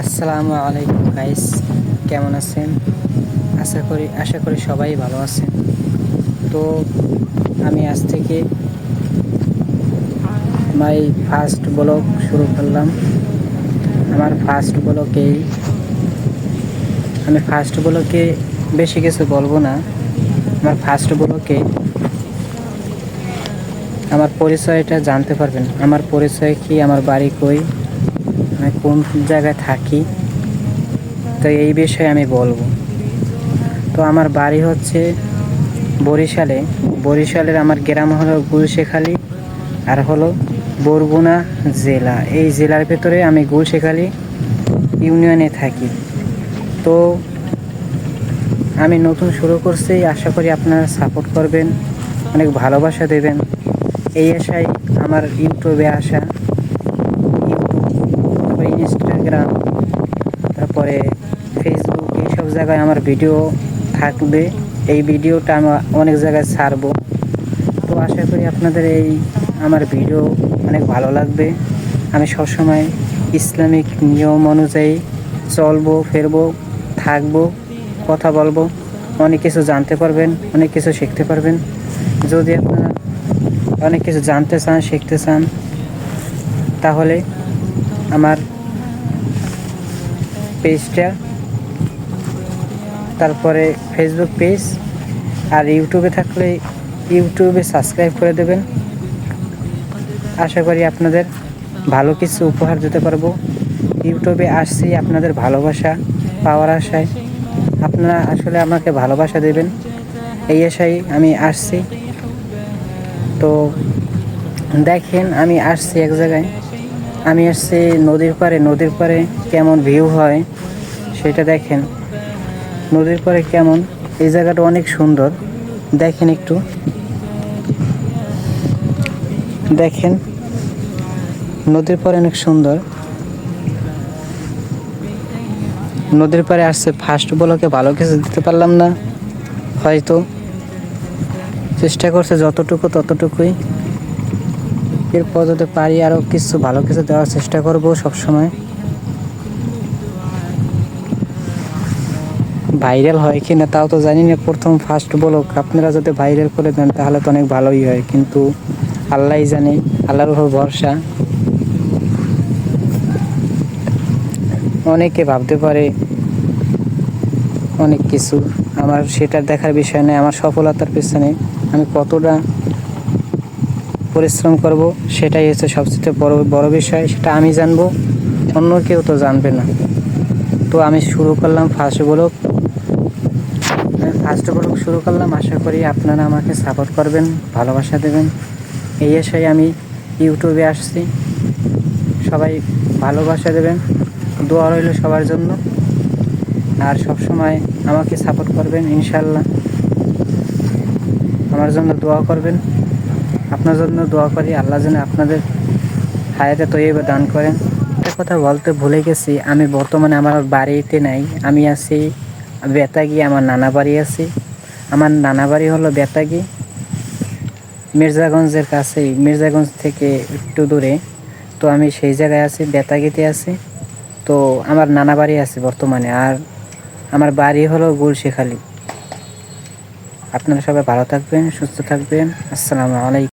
আসসালামু আলাইকুম গাইস, কেমন আছেন? আশা করি সবাই ভালো আছেন। তো আমি আজ থেকে মাই ফার্স্ট ব্লগ শুরু করলাম। আমার ফার্স্ট ব্লগে বেশি কিছু বলবো না। আমার ফার্স্ট ব্লগে আমার পরিচয়টা জানতে পারবেন। আমার পরিচয় কি, আমার বাড়ি কই, আমি কোন জায়গায় থাকি, তো এই বিষয়ে আমি বলবো। তো আমার বাড়ি হচ্ছে বরিশালের আমার গ্রাম হলো গুলশেখালী, আর হলো বরগুনা জেলা। এই জেলার ভেতরে আমি গুলশেখালী ইউনিয়নে থাকি। তো আমি নতুন শুরু করছি, আশা করি আপনারা সাপোর্ট করবেন, অনেক ভালোবাসা দেবেন। এই আশায় আমার ইউটিউবে আসা, তারপরে ইনস্টাগ্রাম, তারপরে ফেসবুক, এইসব জায়গায় আমার ভিডিও থাকবে। এই ভিডিওটা আমি অনেক জায়গায় ছাড়বো। তো আশা করি আপনাদের আমার ভিডিও অনেক ভালো লাগবে। আমি সবসময় ইসলামিক নিয়ম অনুযায়ী চলবো, ফিরবো, থাকবো, কথা বলবো। অনেক কিছু জানতে পারবেন, অনেক কিছু শিখতে পারবেন। যদি আপনারা অনেক কিছু জানতে চান, শিখতে চান, তাহলে আমার পেজটা, তারপরে ফেসবুক পেজ আর ইউটিউবে থাকলে ইউটিউবে সাবস্ক্রাইব করে দেবেন। আশা করি আপনাদের ভালো কিছু উপহার দিতে পারবো। ইউটিউবে আসছি আপনাদের ভালোবাসা পাওয়ার আশায়। আপনারা আসলে আমাকে ভালোবাসা দেবেন, এই আশায় আমি আসছি। তো দেখেন, আমি আসছি এক জায়গায়, আমি আসছি নদীর পাড়ে কেমন ভিউ হয় সেটা দেখেন। নদীর পাড়ে কেমন, এই জায়গাটা অনেক সুন্দর। দেখেন, একটু দেখেন, নদীর পাড়ে অনেক সুন্দর। নদীর পাড়ে আসছে, ফার্স্ট ব্লকে ভালো কিছু দিতে পারলাম না, হয়তো চেষ্টা করছে যতটুকু ততটুকুই। এরপর যদি পারি আরও কিছু ভালো কিছু দেওয়ার চেষ্টা করব সবসময়। ভাইরাল হয় কি না তাও তো জানি না, প্রথম ফার্স্ট ব্লগ। আপনারা যদি ভাইরাল করে দেন তাহলে তো অনেক ভালোই হয়, কিন্তু আল্লাহই জানে, আল্লাহর উপর ভরসা। অনেকে ভাবতে পারে অনেক কিছু, আমার সেটা দেখার বিষয় নয়। আমার সফলতার পেছনে আমি কতটা পরিশ্রম করব সেটাই হচ্ছে সবচেয়ে বড় বিষয়। সেটা আমি জানবো, অন্য কেউ তো জানবে না। তো আমি শুরু করলাম ফার্স্ট ব্লগ শুরু করলাম। আশা করি আপনারা আমাকে সাপোর্ট করবেন, ভালোবাসা দেবেন। এই আশায় আমি ইউটিউবে আসছি। সবাই ভালোবাসা দেবেন, দোয়া রইল সবার জন্য। আর সবসময় আমাকে সাপোর্ট করবেন, ইনশাল্লাহ। আমার জন্য দোয়া করবেন, আপনার জন্য দোয়া করি। আল্লাহ যেন আপনাদের হায়াতে তৈয়বা দান করেন। একটা কথা বলতে ভুলে গেছি, আমি বর্তমানে আমার বাড়িতে নাই, আমি আছি বেতাগী। আমার নানা বাড়ি আছি। আমার নানা বাড়ি হলো বেতাগী, মির্জাগঞ্জের কাছেই, মির্জাগঞ্জ থেকে একটু দূরে। তো আমি সেই জায়গায় আছি, বেতাগীতে আছি। তো আমার নানা বাড়ি আছে বর্তমানে, আর আমার বাড়ি হলো গুলশেখালী। আপনারা সবাই ভালো থাকবেন, সুস্থ থাকবেন। আসসালামু আলাইকুম।